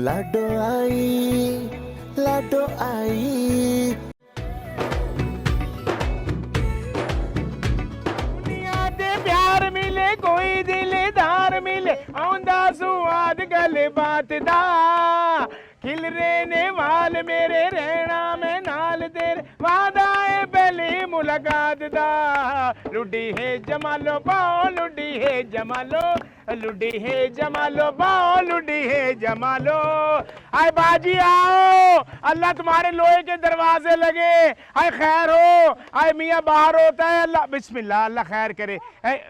लाडो आई, लाडो आई। प्यार मिले कोई दिलदार मिले आंदा सुआद गल बात दा खिल रहे वाल मेरे रहना में नाल तेरे वादा है पहली मुलाकात दा लुडी है जमालो पाओ लुडी है जमालो लुडी है जमालो पाओ लुडी है जमालो। आए बाजी आओ अल्लाह तुम्हारे लोहे के दरवाजे लगे। आए खैर हो आए मियाँ बाहर होता है अल्लाह बिस्मिल्लाह अल्लाह खैर करे।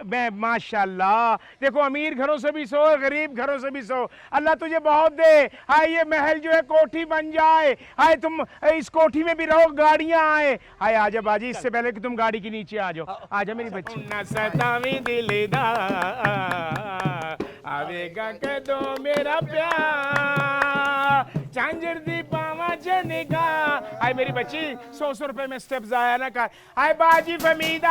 मैं माशाल्लाह देखो अमीर घरों से भी सो गरीब घरों से भी सो अल्लाह तुझे बहुत दे। आए ये महल जो है कोठी बन जाए। आए तुम इस कोठी में भी रहो गाड़ियां आए। आए आजा बाजी इससे पहले कि तुम गाड़ी के नीचे आ जाओ आजा मेरी बच्ची। न सतावी दिलदार आवेगा कदो मेरा प्यार झांझर दी पावा जनेगा। आए मेरी बच्ची 100 रुपए में स्टेप जाया ना कर। आए बाजी फमीदा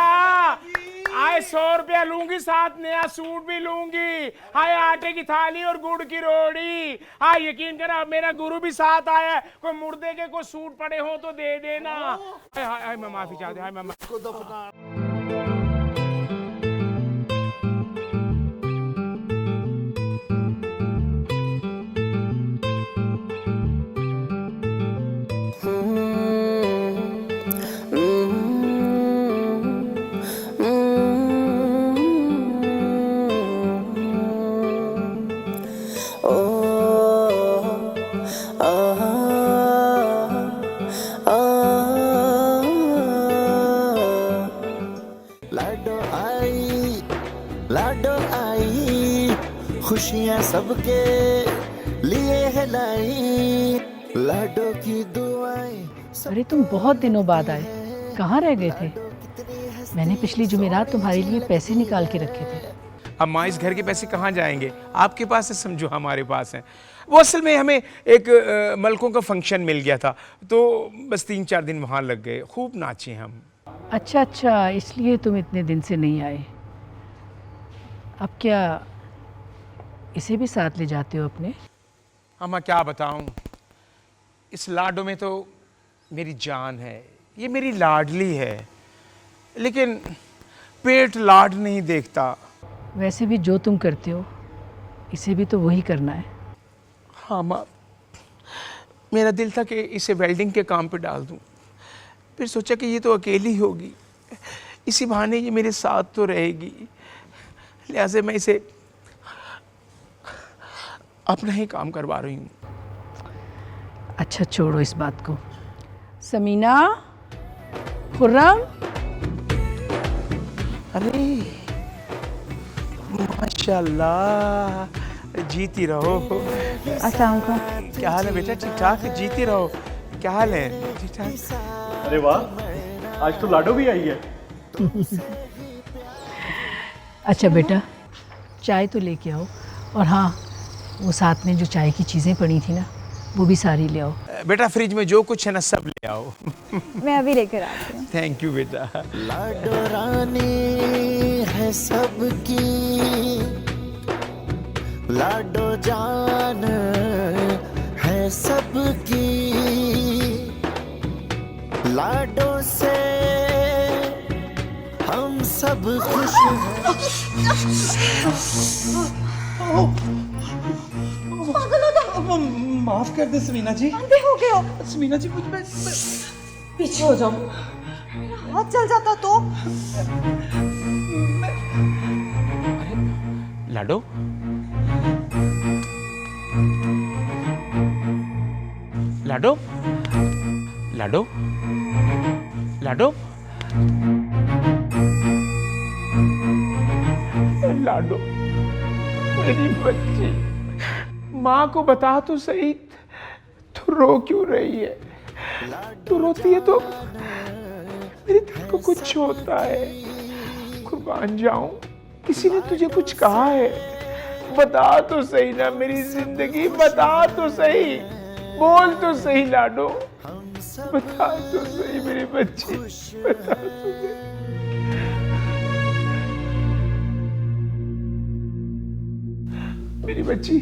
आए 100 रुपया लूंगी साथ नया सूट भी लूंगी। आए आटे की थाली और गुड़ की रोटी। आए यकीन करा मेरा गुरु भी साथ आया है। कोई मुर्दे के कोई सूट पड़े हो तो दे देना। हाय मैं माफी चाहती हाय मैं लाडो आई खुशियाँ सबके लिए है लाई लाडो की दुआएं। अरे तुम बहुत दिनों बाद आए, कहाँ रह गए थे? मैंने पिछली जुमेरात तुम्हारे लिए पैसे निकाल के रखे थे। अब माँ इस घर के पैसे कहाँ जाएंगे? आपके पास है समझो हमारे पास है। वो असल में हमें एक मलकों का फंक्शन मिल गया था तो बस 3-4 दिन वहाँ लग गए। खूब नाचे हम। अच्छा अच्छा इसलिए तुम इतने दिन से नहीं आए। अब क्या इसे भी साथ ले जाते हो अपने? हाँ मैं क्या बताऊँ इस लाडो में तो मेरी जान है। ये मेरी लाडली है लेकिन पेट लाड नहीं देखता। वैसे भी जो तुम करते हो इसे भी तो वही करना है। हाँ माँ मेरा दिल था कि इसे वेल्डिंग के काम पे डाल दूँ फिर सोचा कि ये तो अकेली होगी इसी बहाने ये मेरे साथ तो रहेगी लिहाजा मैं इसे अपना ही काम करवा रही हूँ। अच्छा छोड़ो इस बात को। समीना खुर्रम अरे माशाल्लाह जीती रहो। अस्सलाम वालेकुम। क्या हाल है बेटा? ठीक ठाक जीती रहो। क्या हाल है? ठीक ठाक। अरे वाह आज तो लाडो भी आई है। अच्छा बेटा चाय तो लेके आओ और हाँ वो साथ में जो चाय की चीज़ें पड़ी थी ना वो भी सारी ले आओ। बेटा फ्रिज में जो कुछ है ना सब ले आओ। मैं अभी लेकर आती हूँ। थैंक यू बेटा। लाडो रानी है सबकी लाडो जान है सबकी लाडो से हम सब खुश हैं। माफ कर दे समीना जी। अंधे हो गए हो? समीना जी मुझ पे पीछे हो जाओ। मेरा हाथ चल जाता तो। लाडो लाडो लाडो लाडो लाडो मेरी बच्ची माँ को बता तो सही तू रो क्यों रही है? तू रोती है तो मेरे दिल को कुछ होता है। कुर्बान जाऊं किसी ने तुझे कुछ कहा है? बता तो सही ना मेरी जिंदगी बता तो सही बोल तो सही लाडो बता तो सही मेरी बच्ची बता तो सही। मेरी बच्ची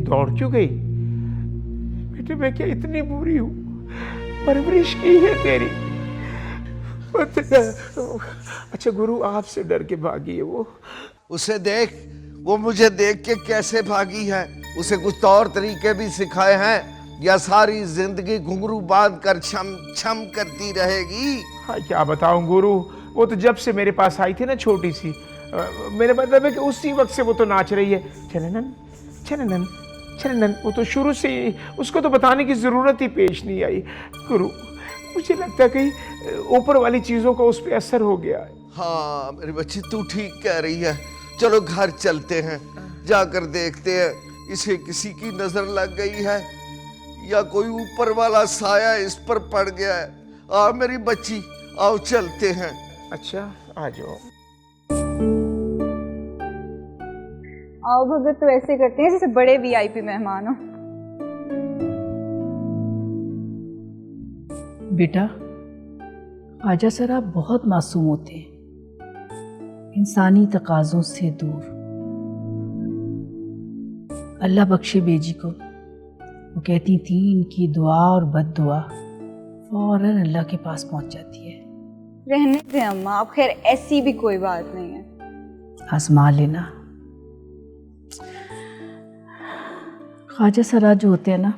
ये दौड़ क्यों गई? बेटे मैं क्या इतनी बुरी हूँ? परवरिश की है तेरी। अच्छा गुरु आपसे डर के भागी है वो। उसे देख, वो मुझे देख के कैसे भागी है। उसे कुछ तौर तरीके भी सिखाए हैं या सारी जिंदगी घुंघरू बांध कर छम छम करती रहेगी? हाँ क्या बताऊं गुरु, वो तो जब से मेरे पास आई थी ना छोटी सी, मेरे मतलब है कि उसी वक्त से वो तो नाच रही है चननन चननन चननन। वो तो शुरू से ही, उसको तो बताने की जरूरत ही पेश नहीं आई। गुरु मुझे लगता है कि ऊपर वाली चीजों का उस पर असर हो गया है। हाँ मेरी बच्ची तू ठीक कह रही है। चलो घर चलते हैं, जाकर देखते हैं इसे किसी की नजर लग गई है या कोई ऊपर वाला साया इस पर पड़ गया है। आ मेरी बच्ची, आओ चलते हैं। अच्छा आ जाओ। आओ भगत तो ऐसे करते हैं जैसे बड़े वीआईपी मेहमान हो। बेटा ख्वाजा सर आप बहुत मासूम होते हैं, इंसानी तकाज़ों से दूर। अल्लाह बख्शे बेजी को, वो कहती थी इनकी दुआ और बद्दुआ फौरन अल्लाह के पास पहुंच जाती है। रहने दें अम्मा, अब खैर ऐसी भी कोई बात नहीं है। आजमा लेना। ख्वाजा सरा जो होते हैं ना,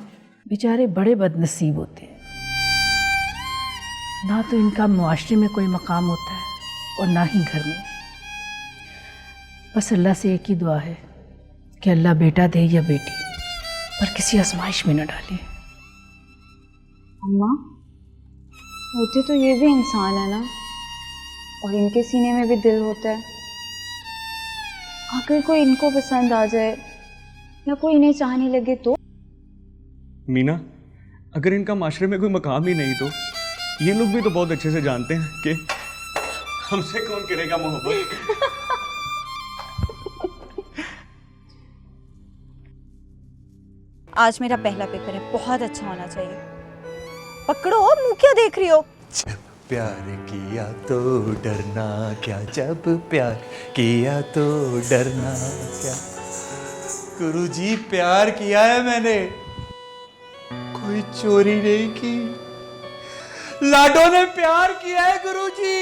बेचारे बड़े बदनसीब होते हैं। ना तो इनका मुआशरे में कोई मकाम होता है और ना ही घर में। बस अल्लाह से एक ही दुआ है कि अल्लाह बेटा दे या बेटी, पर किसी आजमाइश में न डाले। अम्मा होते तो ये भी इंसान है ना, और इनके सीने में भी दिल होता है। अगर कोई इनको पसंद आ जाए या कोई इन्हें चाहने लगे तो? मीना, अगर इनका माशरे में कोई मकाम ही नहीं तो ये लोग भी तो बहुत अच्छे से जानते हैं कि हमसे कौन करेगा मोहब्बत। आज मेरा पहला पेपर है, बहुत अच्छा होना चाहिए। पकड़ो, मुंह क्या देख रही हो? जब प्यार किया तो डरना क्या, जब प्यार किया तो डरना क्या। गुरुजी प्यार किया है मैंने, कोई चोरी नहीं की। लाडो ने प्यार किया है गुरुजी।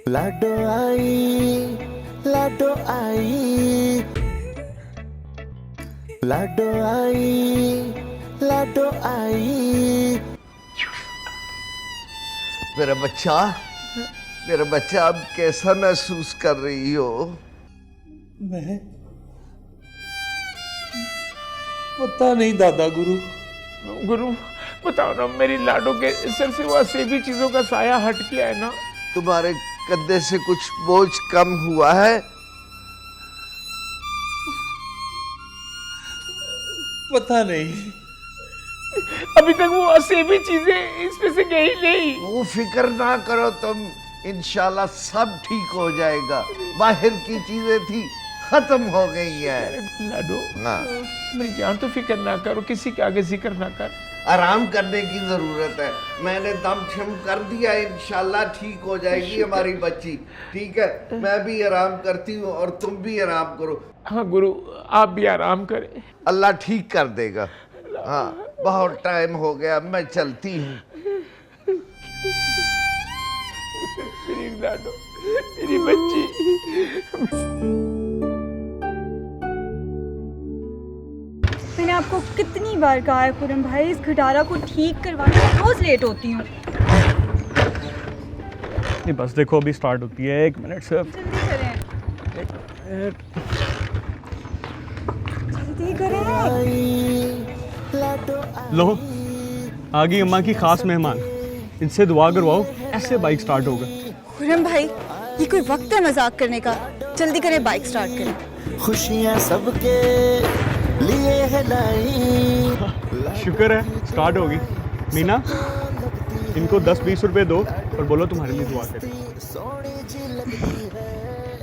लाडो आई, लाडो आई, लाडो आई, लाडो आई। मेरा बच्चा अब कैसा महसूस कर रही हो? मैं पता नहीं दादा गुरु। गुरु बताओ ना, मेरी लाडो के सर से वो सेबी चीजों का साया हट गया है ना? तुम्हारे कंधे से कुछ बोझ कम हुआ है? पता नहीं, अभी तक वो असेबी चीजें इसमें से गई नहीं। वो फिक्र ना करो तुम, इंशाल्लाह सब ठीक हो जाएगा। बाहर की चीजें थी, खत्म हो गई है। लाडो हाँ, मेरी जान तो फिक्र ना करो, किसी के आगे जिक्र ना कर। आराम करने की जरूरत है। मैंने दम छम कर दिया, इंशाल्लाह ठीक हो जाएगी हमारी बच्ची। ठीक है, मैं भी आराम करती हूँ और तुम भी आराम करो। हाँ गुरु आप भी आराम करें। अल्लाह ठीक कर देगा। हाँ बहुत टाइम हो गया, मैं चलती हूँ। मेरी लाडो, मेरी बच्ची। मैंने आपको कितनी बार कहा है खुरम भाई, इस घटारा को ठीक करवाने में रोज लेट होती हूँ। नहीं बस देखो अभी स्टार्ट होती है, 1 मिनट सिर्फ। जल्दी करें। लो आ गई अम्मा की खास मेहमान, इनसे दुआ करवाओ, ऐसे बाइक स्टार्ट होगा। खुरम भाई ये कोई वक्त है मजाक करने का? जल्दी करें, बाइक स्टार्ट करें। खुशियाँ सबके लिए है लाई। शुक्र है स्टार्ट होगी। मीना इनको 10-20 रुपए दो और बोलो तुम्हारे लिए दुआ करें।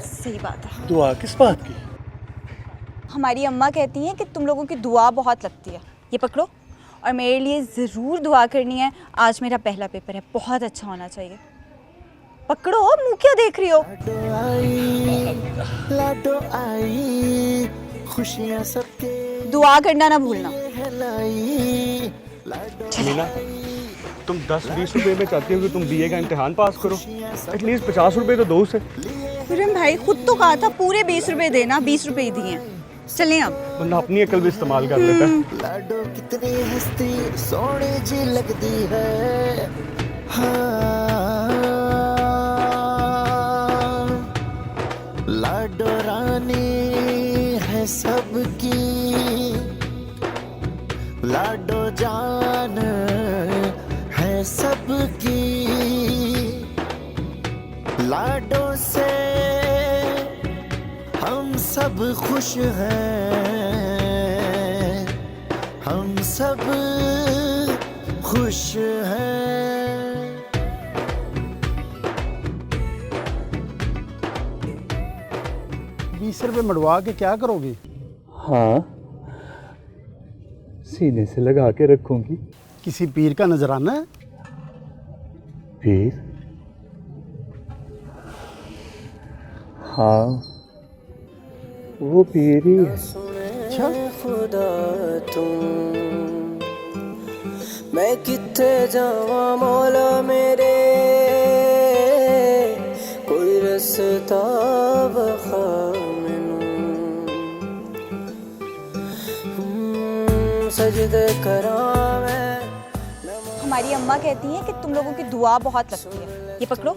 सही बात है। दुआ किस बात की? हमारी अम्मा कहती हैं कि तुम लोगों की दुआ बहुत लगती है। ये पकड़ो और मेरे लिए ज़रूर दुआ करनी है। आज मेरा पहला पेपर है, बहुत अच्छा होना चाहिए। पकड़ो, मुंह क्या देख रही हो? लाडो आई, लाडो आई, खुशियाँ सबके दुआ करना ना भूलना। है लाई। मीना, तुम 10-20 रुपए में चाहती हो कि तुम बीए का इम्तिहान पास करो? एटलीस्ट 50 रुपए तो दो उसे। खुरम भाई खुद तो कहा था पूरे 20 रुपए देना, 20 रुपए ही दिए। चलें अब। बंदा अपनी अकल भी इस्तेमाल कर लेता है। लाडो कितनी हस्ती सोनी जी लगती है। हाँ, लाडो रानी है सबकी, लाडो जान है सबकी, लाडो से हम सब खुश हैं, हम सब खुश हैं। 20 रुपए मड़वा के क्या करोगी? हाँ, सीने से लगा के रखूंगी। किसी पीर का नजराना है? पीर? हाँ, वो पीर ही है। अच्छा, खुदा तुम मैं किथे जावा मौला मेरे, कोई रस्ता बखा मैनू, सजदे करा मैं। हमारी अम्मा कहती हैं कि तुम लोगों की दुआ बहुत लगती है। ये पकड़ो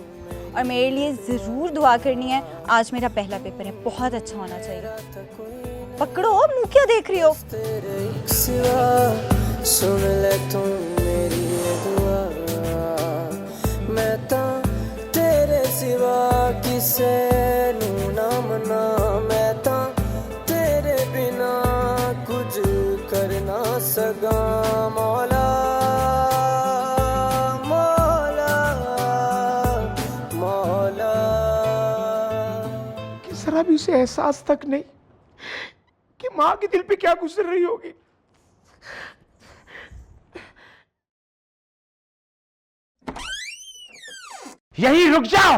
और मेरे लिए ज़रूर दुआ करनी है। आज मेरा पहला पेपर है, बहुत अच्छा होना चाहिए। पकड़ो, मुँह क्या देख रही हो? सिवा सुन ले तुम मेरी ये दुआ, मैं ता तेरे सिवा किसे नू ना मना, मैं ता तेरे बिना कुछ कर ना सका मौला, मौला, मौला। जरा भी उसे एहसास तक नहीं कि माँ के दिल पे क्या गुजर रही होगी। यहीं रुक जाओ।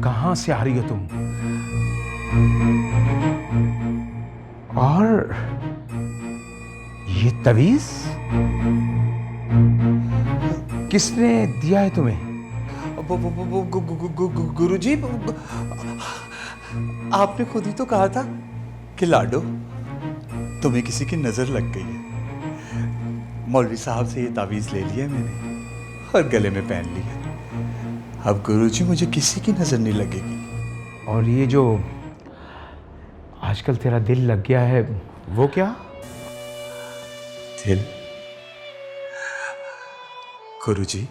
कहां से आ रही हो तुम? और ये तवीज किसने दिया है तुम्हें? गुरुजी, आपने खुद ही तो कहा था कि लाडो तुम्हें किसी की नजर लग गई है। मौलवी साहब से ये तावीज़ ले लिया मैंने और गले में पहन लिया। अब गुरुजी मुझे किसी की नजर नहीं लगेगी। और ये जो आजकल तेरा दिल लग गया है वो क्या? दिल? गुरुजी,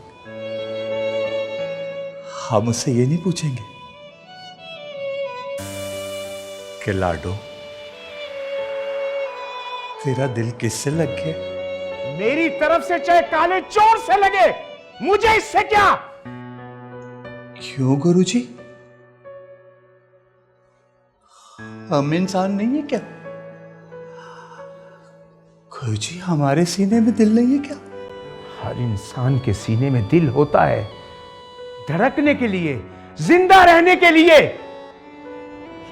हम उससे ये नहीं पूछेंगे कि लाडो तेरा दिल किससे लग गया? मेरी तरफ से चाहे काले चोर से लगे, मुझे इससे क्या? क्यों गुरुजी? हम इंसान नहीं है क्या? गुरुजी, हमारे सीने में दिल नहीं है क्या? हर इंसान के सीने में दिल होता है, धड़कने के लिए, जिंदा रहने के लिए।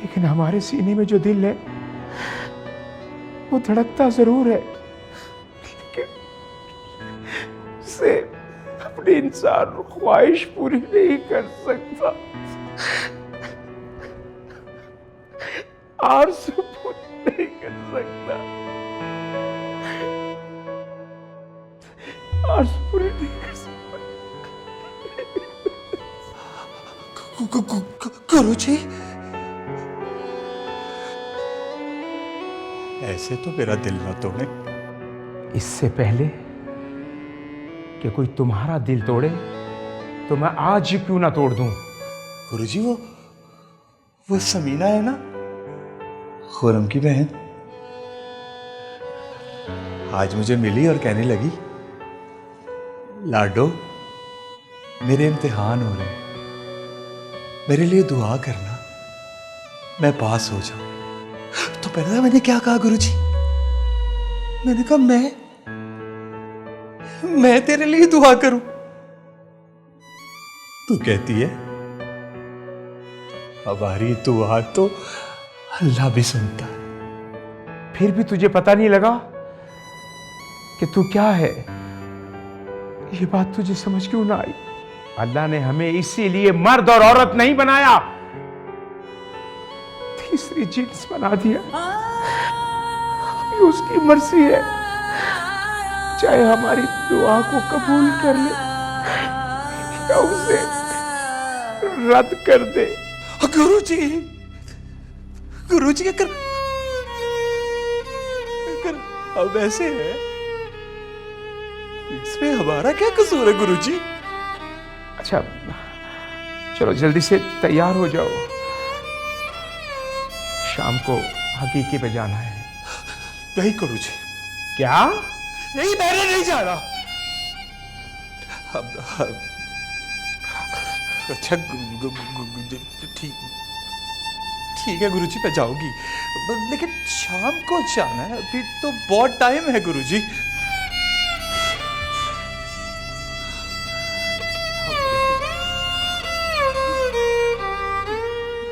लेकिन हमारे सीने में जो दिल है वो धड़कता जरूर है, लेकिन उसे अपनी इंसान ख्वाहिश पूरी नहीं कर सकता, आरज़ू पूरी नहीं कर सकता, आरज़ू पूरी नहीं कर सकता। गुरुजी, ऐसे तो मेरा दिल ना तोड़े। इससे पहले कि कोई तुम्हारा दिल तोड़े तो मैं आज ही क्यों ना तोड़ दूं। गुरुजी, वो समीना है ना, खुरम की बहन, आज मुझे मिली और कहने लगी, लाडो मेरे इम्तिहान हो रहे हैं, मेरे लिए दुआ करना, मैं पास हो जाऊं। तो पहले मैंने क्या कहा गुरुजी? मैंने कहा मैं तेरे लिए दुआ करूं। तू कहती है हमारी दुआ तो अल्लाह भी सुनता है। फिर भी तुझे पता नहीं लगा कि तू क्या है? ये बात तुझे समझ क्यों ना आई? अल्लाह ने हमें इसीलिए मर्द और औरत नहीं बनाया, तीसरी जिन्स बना दिया। ये उसकी मर्जी है, चाहे हमारी दुआ को कबूल कर ले या उसे रद्द कर दे। गुरुजी, गुरुजी अगर अब ऐसे है, इसमें हमारा क्या कसूर है गुरुजी? अच्छा चलो जल्दी से तैयार हो जाओ, शाम को हकीकी पे जाना है। नहीं गुरुजी। क्या? नहीं, मैंने नहीं जाना। अच्छा ठीक ठीक है गुरुजी, मैं जाऊंगी, लेकिन शाम को जाना है, अभी तो बहुत टाइम है गुरुजी।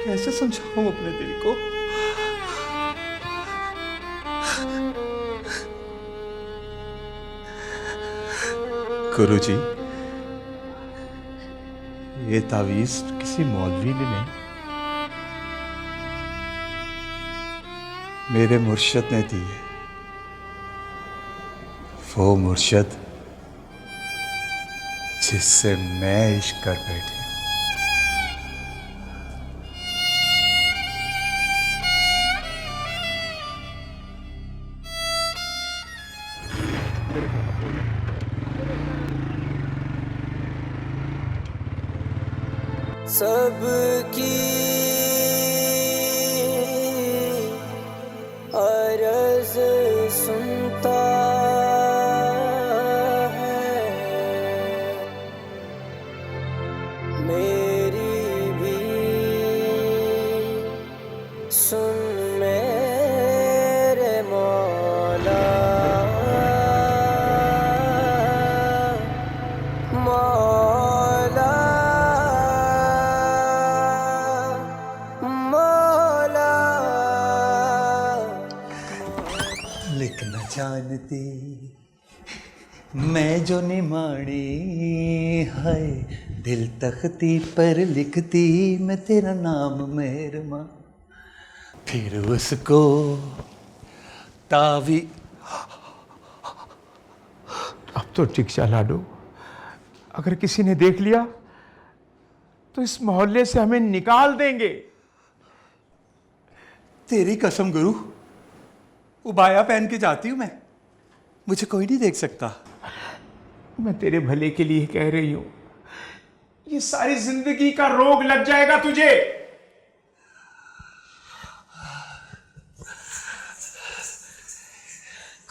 कैसे समझाऊं अपने दिल को? गुरुजी, ये तावीज किसी मौलवी ने नहीं, मेरे मुर्शद ने दी है। वो मुर्शद जिससे मैं इश्क कर बैठी। सबकी अर्ज़ सुनता है, मेरी भी सुन मेरे मौला। मौला मौला लिखना जानती मैं जो निमाणी है, दिल तख्ती पर लिखती मैं तेरा नाम मेहरमा, फिर उसको तावी। अब तो ठीक जा लाडो, अगर किसी ने देख लिया तो इस मोहल्ले से हमें निकाल देंगे। तेरी कसम गुरु, उबाया पहन के जाती हूं मैं, मुझे कोई नहीं देख सकता। मैं तेरे भले के लिए कह रही हूं, ये सारी जिंदगी का रोग लग जाएगा तुझे।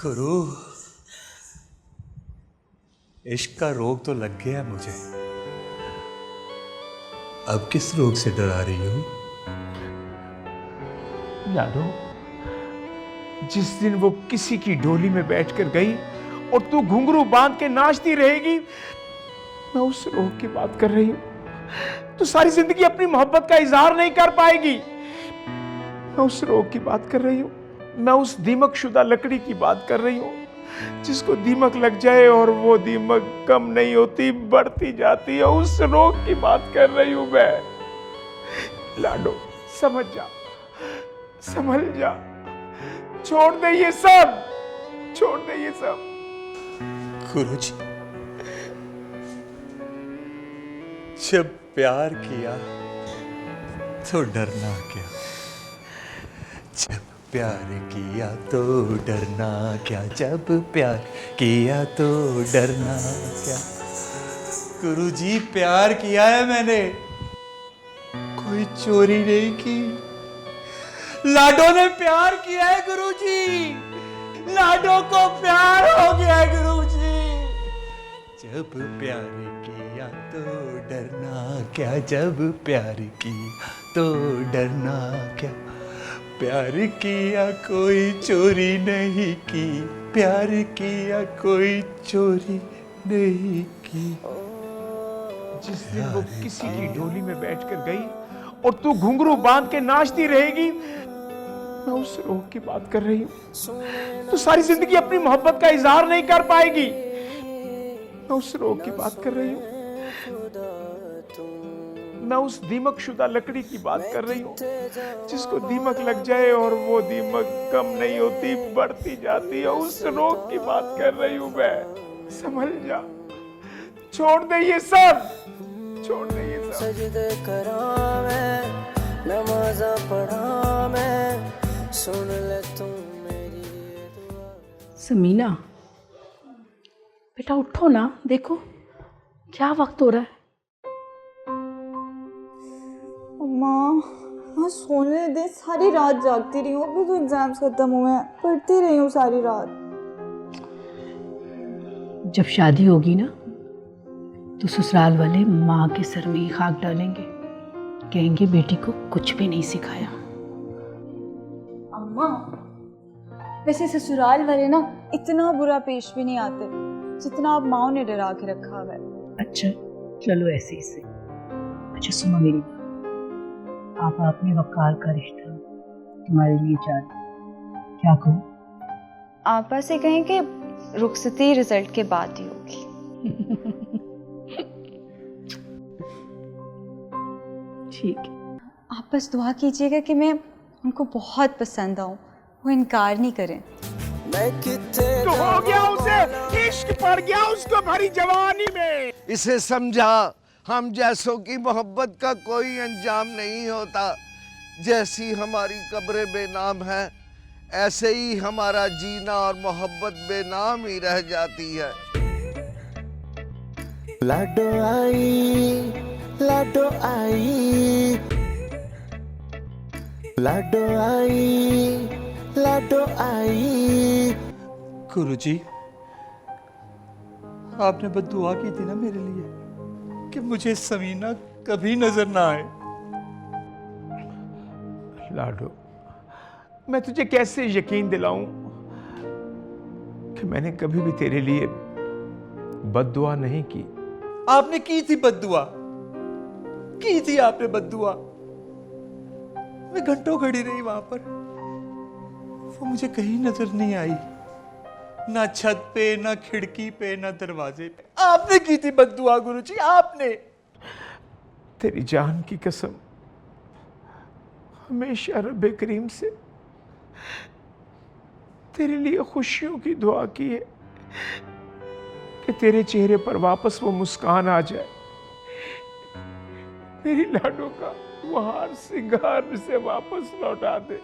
गुरु, इश्क का रोग तो लग गया मुझे, अब किस रोग से डरा रही हो? लाडो, जिस दिन वो किसी की डोली में बैठकर गई और तू घुंघरू बांध के नाचती रहेगी, मैं उस रोग की बात कर रही हूं। तू सारी जिंदगी अपनी मोहब्बत का इजहार नहीं कर पाएगी, मैं उस रोग की बात कर रही हूं। मैं उस दीमक शुदा लकड़ी की बात कर रही हूं, जिसको दीमक लग जाए और वो दीमक कम नहीं होती, बढ़ती जाती है। उस रोग की बात कर रही हूं मैं। लाडो समझ जा, संभल जा, छोड़ दे ये सब, छोड़ दे ये सब। गुरुजी, जब प्यार किया तो डरना क्या, जब प्यार किया तो डरना क्या, जब प्यार किया तो डरना क्या। गुरुजी, प्यार किया है मैंने, कोई चोरी नहीं की। लाडो ने प्यार किया है गुरुजी, लाडो को प्यार हो गया है गुरुजी। जब प्यार किया तो डरना क्या, जब प्यार किया तो डरना क्या। प्यार किया कोई चोरी नहीं की, प्यार किया कोई चोरी नहीं की। जिस दिन वो किसी की डोली में बैठकर गई और तू घुंघरू बांध के नाचती रहेगी। मैं उस रोग की बात कर रही हूँ। तू सारी जिंदगी अपनी मोहब्बत का इजहार नहीं कर पाएगी। मैं उस रोग की बात कर रही हूँ। मैं उस दीमक शुदा लकड़ी की बात कर रही हूँ जिसको दीमक लग जाए और वो दीमक कम नहीं होती, बढ़ती जाती है। उस रोग की बात कर रही हूँ मैं। समझ जा, छोड़ दे ये सब, छोड़ दे ये सब। सजदे करा मैं, नमाज़ा पढ़ा मैं, सुन ले तुम मेरी ये दुआ। समीना बेटा उठो ना, देखो क्या वक्त हो रहा है। अम्मा हाँ सोने दे, सारी रात जागती रही हूँ। अभी तो एग्जाम्स खत्म हुए हैं, पढ़ती रही हूँ सारी रात। जब शादी होगी ना तो ससुराल वाले माँ के सर में ही खाक डालेंगे, कहेंगे बेटी को कुछ भी नहीं सिखाया। अम्मा वैसे ससुराल वाले ना इतना बुरा पेश भी नहीं आते जितना आप माँ ने डरा के रखा हुआ है। अच्छा चलो ऐसे ही से। अच्छा सुनो मेरी बात, आप अपने वकाल का रिश्ता तुम्हारे लिए चाहते, क्या कहूँ? आपा से कहें कि रुखसती रिजल्ट के बाद ही होगी। ठीक है। आप बस दुआ कीजिएगा कि मैं उनको बहुत पसंद आऊँ, वो इनकार नहीं करें। मैं किथे तो हो गया उसे, इश्क पड़ गया उसको भरी जवानी में। इसे समझा, हम जैसों की मोहब्बत का कोई अंजाम नहीं होता। जैसी हमारी कब्रें बेनाम है, ऐसे ही हमारा जीना और मोहब्बत बेनाम ही रह जाती है। लाडो आई, लाडो आई, लाडो आई, लाडो आई। गुरुजी, आपने बस दुआ की थी ना मेरे लिए कि मुझे समीना कभी नजर ना आए। लाडो, मैं तुझे कैसे यकीन दिलाऊं कि मैंने कभी भी तेरे लिए बद्दुआ नहीं की। आपने की थी बद्दुआ, की थी आपने बद्दुआ। मैं घंटों खड़ी रही वहां पर, वो मुझे कहीं नजर नहीं आई, ना छत पे, ना खिड़की पे, ना दरवाजे पे। आपने की थी बद्दुआ गुरुजी, आपने। तेरी जान की कसम, हमेशा रब्बे करीम से तेरे लिए खुशियों की दुआ की है कि तेरे चेहरे पर वापस वो मुस्कान आ जाए, मेरी लाडो का वो हार सिंगार से वापस लौटा दे,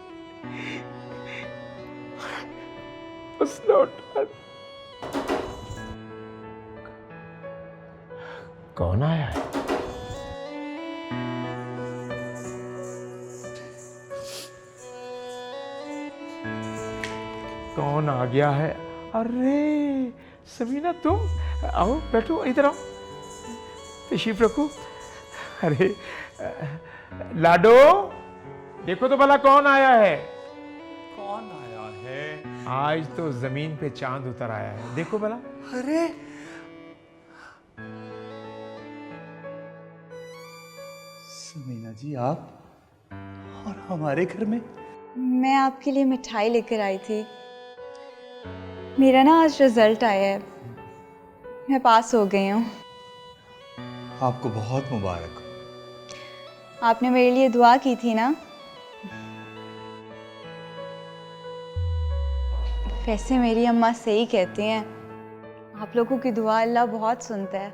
बस लौटा दे। कौन आया है? कौन आ गया है? अरे समीना, तुम आओ, बैठो, इधर आओ, तशरीफ रखो। अरे लाडो, देखो तो भला कौन आया है। कौन आया है? आज तो जमीन पे चांद उतर आया है, देखो भला। अरे समीना जी, आप और हमारे घर में? मैं आपके लिए मिठाई लेकर आई थी। मेरा ना आज रिजल्ट आया है, मैं पास हो गई हूँ। आपको बहुत मुबारक हो। आपने मेरे लिए दुआ की थी ना। वैसे मेरी अम्मा सही कहती हैं, आप लोगों की दुआ अल्लाह बहुत सुनता है।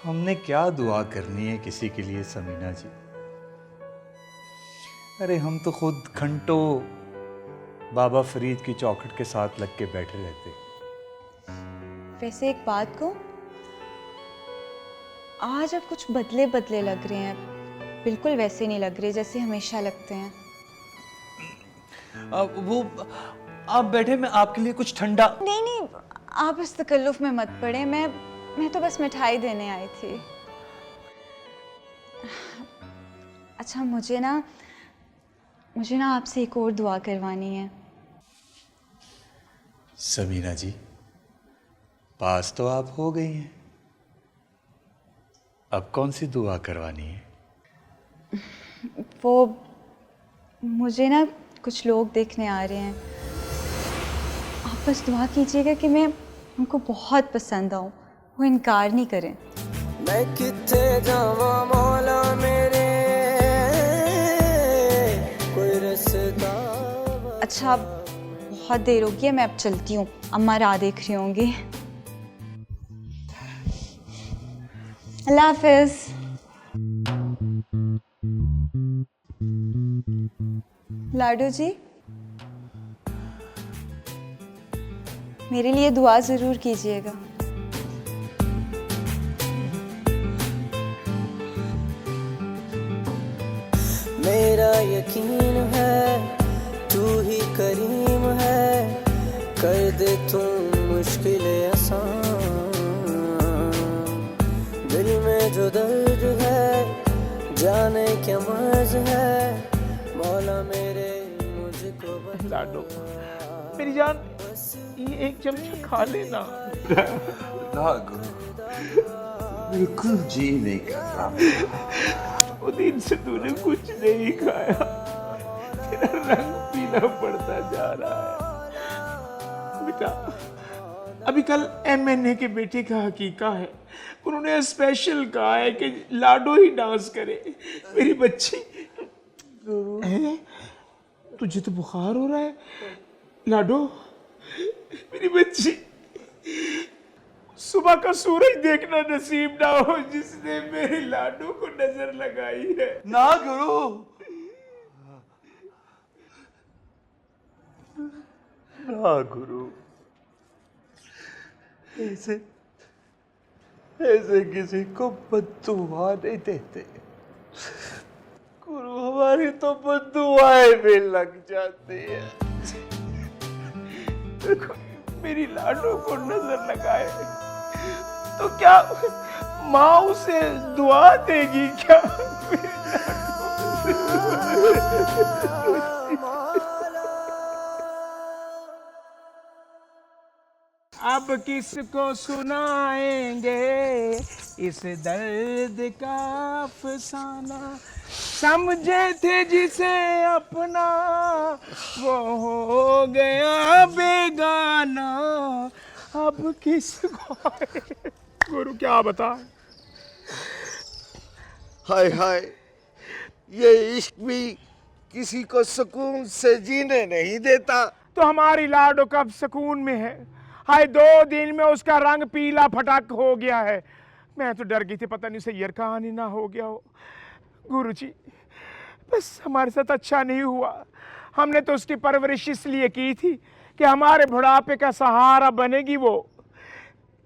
हमने क्या दुआ करनी है किसी के लिए समीना जी। अरे हम तो खुद घंटों बाबा फरीद की चौखट के साथ लग के बैठे रहते। वैसे एक बात को, आज आप कुछ बदले बदले लग रहे हैं, बिल्कुल वैसे नहीं लग रहे जैसे हमेशा लगते हैं। वो आप बैठे, मैं आपके लिए कुछ ठंडा। नहीं नहीं, आप इस तकल्लुफ में मत पड़े, मैं तो बस मिठाई देने आई थी। अच्छा मुझे ना आपसे एक और दुआ करवानी है। समीना जी, पास तो आप हो गई हैं, अब कौन सी दुआ करवानी है? वो मुझे ना कुछ लोग देखने आ रहे हैं, आप बस दुआ कीजिएगा कि मैं उनको बहुत पसंद आऊँ, वो इनकार नहीं करें। मैं किथे जावा मौला मेरे कोई रास्ता। अच्छा बहुत देर हो गई है, मैं अब चलती हूँ, अम्मा राह देख रही होंगी। अल्लाह हाफिज। लाडू जी मेरे लिए दुआ जरूर कीजिएगा। मेरा यकीन है तू ही करीम है, कर दे तू मुश्किल आसान। दिल में जो दर्द है जाने क्या मर्ज है, मौला मेरे मुझको बता। लाडो मेरी जान, ये एक चमचा खा लेना। ना गुरु, बिल्कुल जी नहीं कर रहा। वो दिन से तूने कुछ नहीं खाया, तेरा रंग पीला पड़ता जा रहा है। बेटा अभी कल MNA के बेटे का हकीका है, उन्होंने स्पेशल कहा है कि लाडो ही डांस करे। मेरी बच्ची, तुझे तो बुखार हो रहा है लाडो, मेरी बच्ची। सुबह का सूरज देखना नसीब ना हो जिसने मेरे लाडो को नजर लगाई है। ना गुरु, ना गुरु, ऐसे किसी को बद्दुआ नहीं देते गुरु, हमारी तो बद्दुआएं भी लग जाती है। मेरी लाडो को नजर लगाए तो क्या माँ उसे दुआ देगी क्या? अब किसको सुनाएंगे इस दर्द का अफसाना, समझे थे जिसे अपना वो हो गया बेगाना, अब किसको। गुरु क्या बता। हाय हाय, ये इश्क भी किसी को सुकून से जीने नहीं देता। तो हमारी लाडो कब सुकून में है? हाय 2 दिन में उसका रंग पीला फटाक हो गया है। मैं तो डर गई थी पता नहीं सैयर कहानी ना हो गया हो। गुरुजी बस हमारे साथ अच्छा नहीं हुआ। हमने तो उसकी परवरिश इसलिए की थी कि हमारे बुढ़ापे का सहारा बनेगी वो,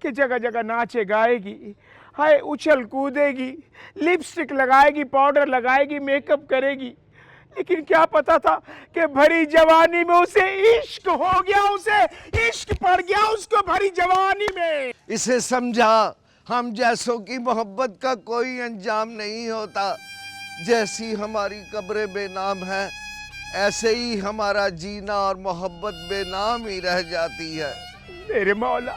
कि जगह जगह नाचे गाएगी, हाय उछल कूदेगी, लिपस्टिक लगाएगी, पाउडर लगाएगी, मेकअप करेगी। लेकिन क्या पता था कि भरी जवानी में उसे इश्क हो गया, उसे इश्क पड़ गया उसको भरी जवानी में। इसे समझा, हम जैसों की मोहब्बत का कोई अंजाम नहीं होता। जैसी हमारी कब्रें बेनाम है, ऐसे ही हमारा जीना और मोहब्बत बेनाम ही रह जाती है। मेरे मौला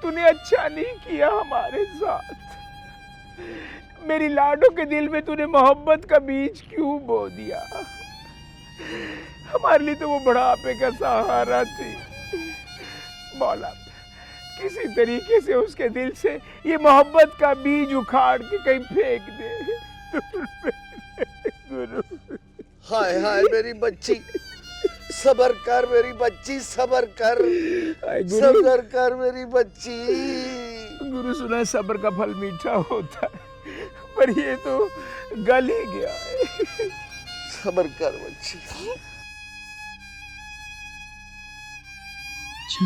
तूने अच्छा नहीं किया हमारे साथ। मेरी लाडो के दिल में तूने मोहब्बत का बीज क्यों बो दिया? हमारे लिए तो वो बुढ़ापे का सहारा थी। मौला किसी तरीके से उसके दिल से ये मोहब्बत का बीज उखाड़ के कहीं फेंक दे। गुरु हाय हाय मेरी बच्ची, सबर कर मेरी बच्ची, सबर कर, सबर कर मेरी बच्ची। गुरु सुना है सब्र का फल मीठा होता है, पर ये तो गल ही गया है। सबर कर बच्ची। अच्छा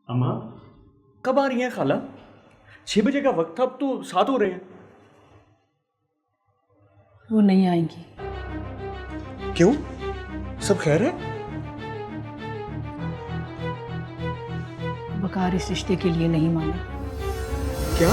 अम्मा कब आ रही हैं खाला? 6 बजे का वक्त था, अब तो 7 हो रहे हैं। वो नहीं आएंगी। क्यों? सब खैर है? वकार इस रिश्ते के लिए नहीं माना। क्या?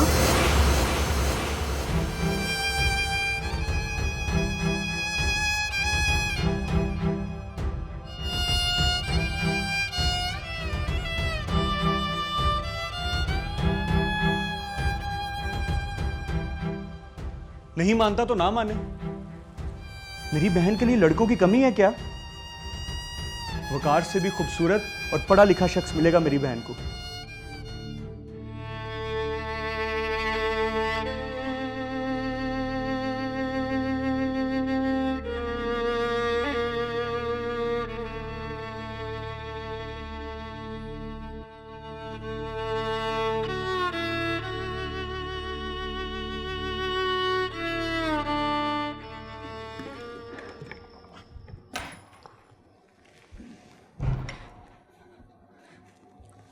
नहीं मानता तो ना माने। मेरी बहन के लिए लड़कों की कमी है क्या? वकार से भी खूबसूरत और पढ़ा लिखा शख्स मिलेगा मेरी बहन को।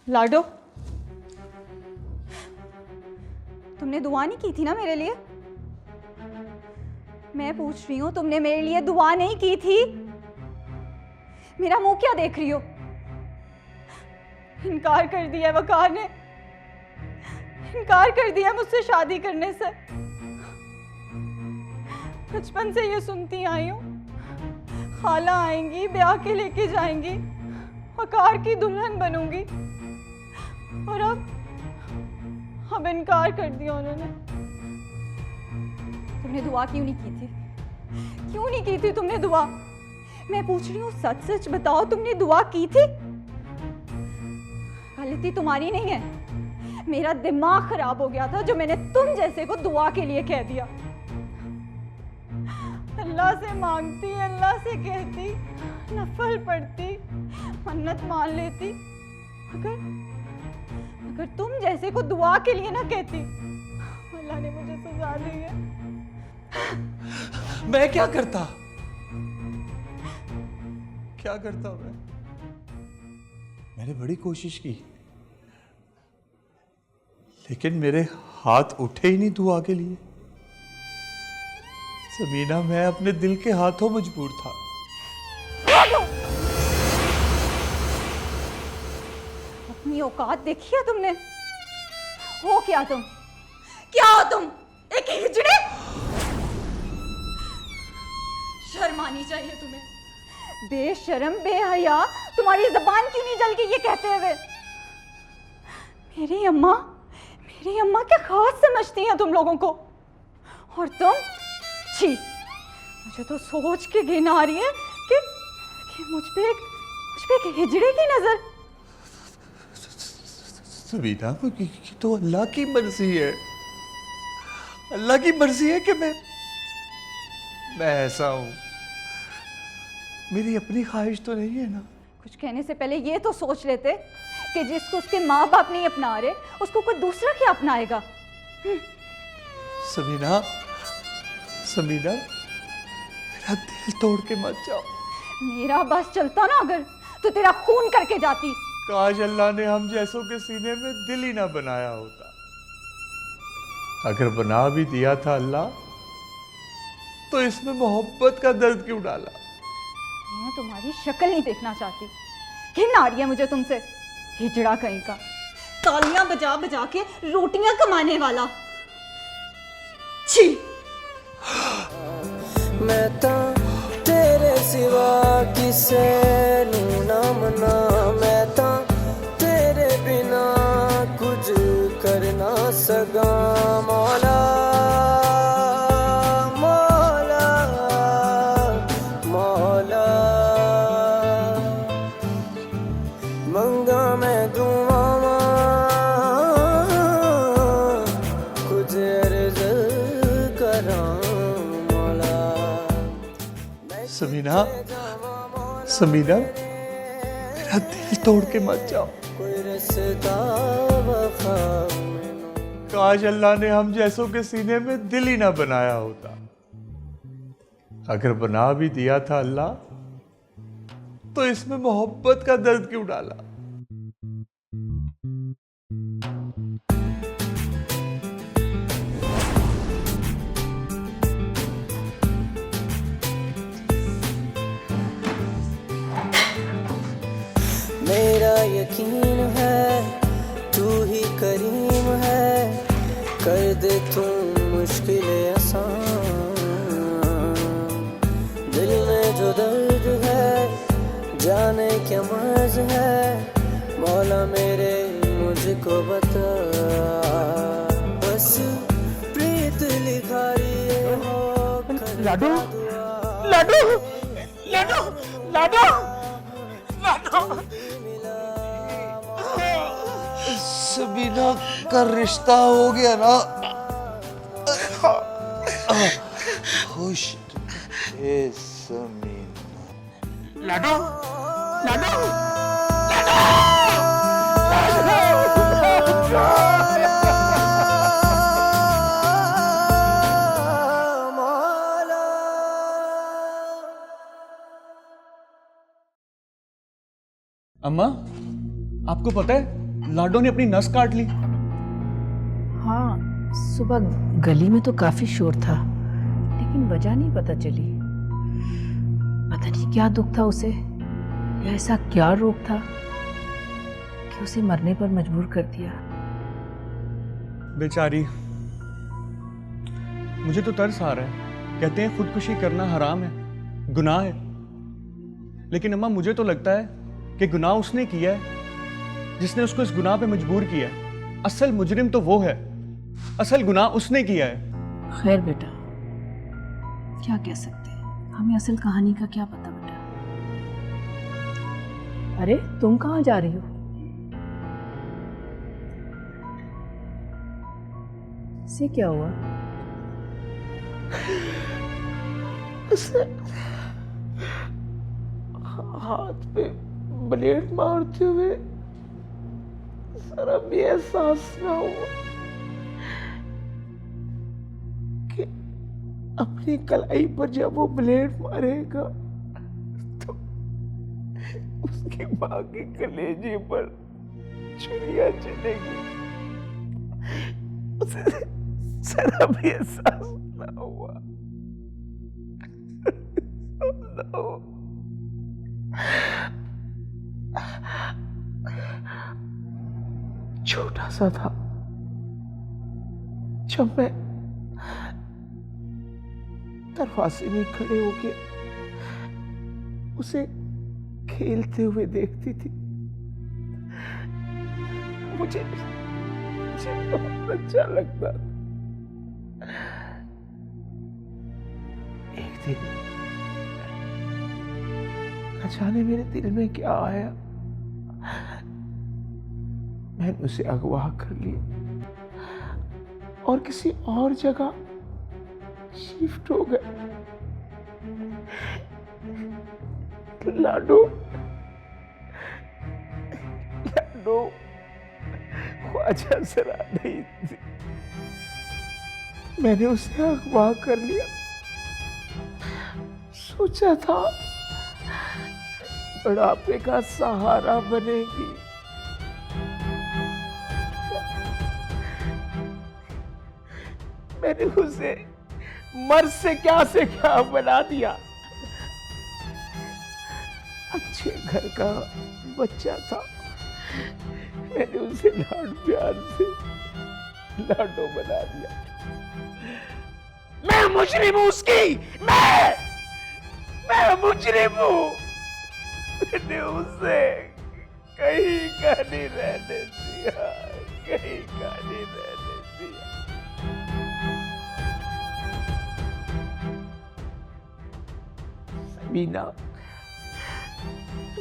लाडो, तुमने दुआ नहीं की थी ना मेरे लिए? मैं पूछ रही हूं, तुमने मेरे लिए दुआ नहीं की थी? मेरा मुंह क्या देख रही हो? इनकार कर दिया वकार ने, इनकार कर दिया मुझसे शादी करने से। बचपन से ये सुनती आई हूं, खाला आएंगी, ब्याह के लेके जाएंगी, वकार की दुल्हन बनूंगी, और अब इनकार कर दिया उन्होंने। तुमने दुआ क्यों नहीं की थी? क्यों नहीं की थी तुमने दुआ? मैं पूछ रही हूँ, सच सच बताओ, तुमने दुआ की थी? गलती तुम्हारी नहीं है, मेरा दिमाग खराब हो गया था जो मैंने तुम जैसे को दुआ के लिए कह दिया। अल्लाह से मांगती, अल्लाह से कहती, नफल पढ़ती, मन्नत मान लेती, अगर तुम जैसे को दुआ के लिए ना कहती, अल्लाह ने मुझे सजा दी है। मैं क्या करता मैंने बड़ी कोशिश की, लेकिन मेरे हाथ उठे ही नहीं दुआ के लिए। समीना, मैं अपने दिल के हाथों मजबूर था। अपनी औकात देखी है तुमने? हो क्या तुम? क्या हो तुम? एक हिजड़े? शर्म आनी चाहिए तुम्हें। बेशर्म, बेहया, तुम्हारी जबान क्यों नहीं जल गई ये कहते हुए? मेरी अम्मा क्या खास समझती हैं तुम लोगों को, और तुम? छी, मुझे तो सोच के घिन आ रही है कि मुझ पे एक हिजड़े की नजर। समीना, तो अल्लाह की मर्जी है, अल्लाह की मर्जी है कि मैं ऐसा हूं। मेरी अपनी ख्वाहिश तो नहीं है ना। कुछ कहने से पहले ये तो सोच लेते कि जिसको उसके माँ बाप नहीं अपना रहे, उसको कोई दूसरा क्या अपनाएगा? समीना, मेरा दिल तोड़ के मत जाओ। मेरा बस चलता ना अगर, तो तेरा खून करके जाती। काश अल्लाह ने हम जैसों के सीने में दिल ही ना बनाया होता। अगर बना भी दिया था अल्लाह, तो इसमें मोहब्बत का दर्द क्यों डाला? मैं तुम्हारी शक्ल नहीं देखना चाहती, घिन आ रही है मुझे तुमसे, हिजड़ा कहीं का, तालियां बजा बजा के रोटियां कमाने वाला। छी! मैं तो तेरे सिवा किसे नू ना मना, मैं तो तेरे बिना कुछ कर ना सका। मौला मौला मौला, मंगा मैं दुआ कुछ अर्ज करा। समीना, मेरा दिल तोड़ के मत जाओ। काश अल्लाह ने हम जैसों के सीने में दिल ही ना बनाया होता। अगर बना भी दिया था अल्लाह, तो इसमें मोहब्बत का दर्द क्यों डाला? मेरा यकीन है तू ही करीम है, कर दे तू मुश्किलें आसान। दिल में जो दर्द है जाने क्या मर्ज है, मौला मेरे मुझको बता। बस प्रीत लिखा रही है लाडू लाडू लाडू लाडू लाडू सबीना का रिश्ता हो गया ना। खुश ए समीना। लाडू लाडू अम्मा, आपको पता है लाडो ने अपनी नस काट ली। हाँ, सुबह गली में तो काफी शोर था, लेकिन वजह नहीं पता चली। पता नहीं क्या दुख था उसे, या ऐसा क्या रोग था कि उसे मरने पर मजबूर कर दिया। बेचारी, मुझे तो तरस आ रहा है। कहते हैं खुदकुशी करना हराम है, गुनाह है, लेकिन अम्मा मुझे तो लगता है कि गुनाह उसने किया है जिसने उसको इस गुनाह पे मजबूर किया है। असल मुजरिम तो वो है, असल गुनाह उसने किया है। खैर बेटा, क्या कह सकते हैं, हमें असल कहानी का क्या पता बेटा। अरे तुम कहाँ जा रही हो? इसे क्या हुआ? हाथ पे ब्लेड मारते हुए जरा भी एहसास ना हुआ कि अपनी कलाई पर जब वो ब्लेड मारेगा तो उसकी मां के कलेजे पर छुरियां चलेगी। उसे जरा भी एहसास ना हुआ। छोटा सा था जब मैं दरवाजे में खड़े होके उसे खेलते हुए देखती थी। मुझे बहुत अच्छा लगता था। एक दिन न जाने मेरे दिल में क्या आया, मैंने उसे अगवा कर लिया और किसी और जगह शिफ्ट हो गए। लाडो लाडो ख्वाजा जरा नहीं थी। मैंने उसे अगवा कर लिया, सोचा था बुढ़ापे का सहारा बनेगी। मैंने उसे मर्द से क्या बना दिया। अच्छे घर का बच्चा था, मैंने उसे लाड प्यार से लाडो बना दिया। मैं मुजरिम हूं उसकी, मैं मुजरिम हूं। मैंने उसे कहीं का नहीं रहने दिया, कहीं का नहीं रहने दिया। मीना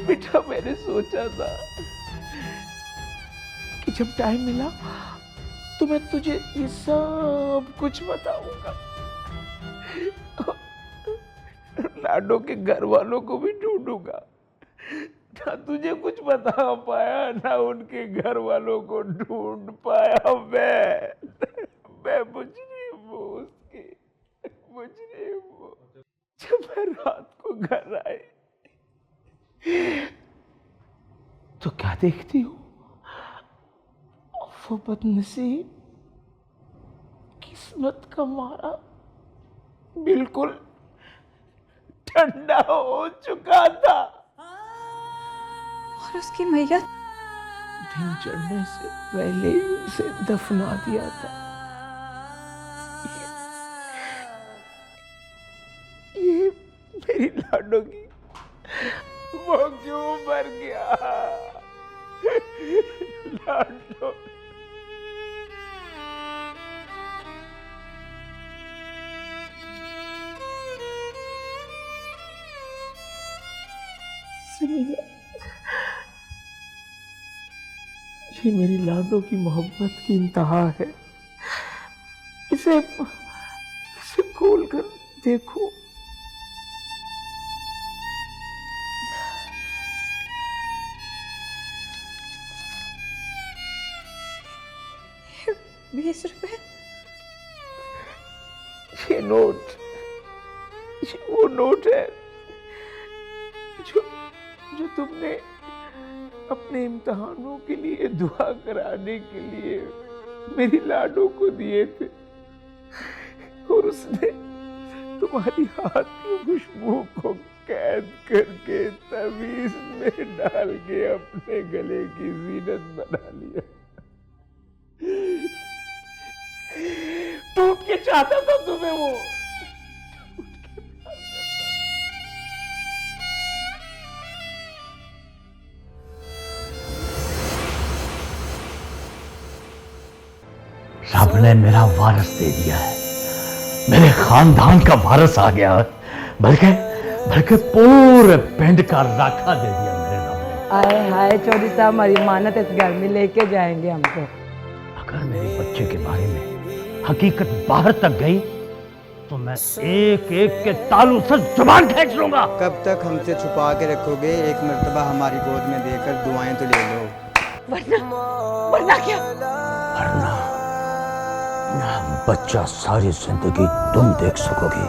बेटा, मैंने सोचा था कि जब टाइम मिला तो मैं तुझे ये सब कुछ बताऊंगा। लाडो के घर वालों को भी ढूंढूंगा। ना तुझे कुछ बता पाया, ना उनके घर वालों को ढूंढ पाया। मैं मुजरिम हूँ उसकी, मुजरिम हूँ। जब मैं रात को घर आई तो क्या देखती हूँ, वो बदनसीब किस्मत का मारा बिल्कुल ठंडा हो चुका था और उसकी मैयत दिन चढ़ने से पहले ही उसे दफना दिया था। ये मेरी लाडो की वो क्यों मर गया? लाडो चली जा। ये मेरी लाडो की मोहब्बत की इंतहा है। इसे खोल कर देखो। ₹20 ये नोट, ये वो नोट है जो तुमने अपने इम्तिहानों के लिए दुआ कराने के लिए मेरी लाडो को दिए थे, और उसने तुम्हारी हाथ की खुशबू को कैद करके तवीज में डाल के अपने गले की जीनत बना लिया। टूट के चाहता था तुम्हें वो। रब ने मेरा वारिस दे दिया है, मेरे खानदान का वारिस आ गया है, बल्कि पूरे पिंड का राखा दे दिया मेरे रब ने। आए हाय चौधरी साहब, हमारी मानत इस घर में लेके जाएंगे हमको। अगर मेरे बच्चे के बारे में हकीकत बाहर तक गई तो मैं एक एक के तालू से जुबान खींच लूंगा। कब तक हमसे छुपा के रखोगे? एक मर्तबा हमारी गोद में देकर दुआएं तो ले लो। वरना क्या? वरना बच्चा सारी जिंदगी तुम देख सकोगी।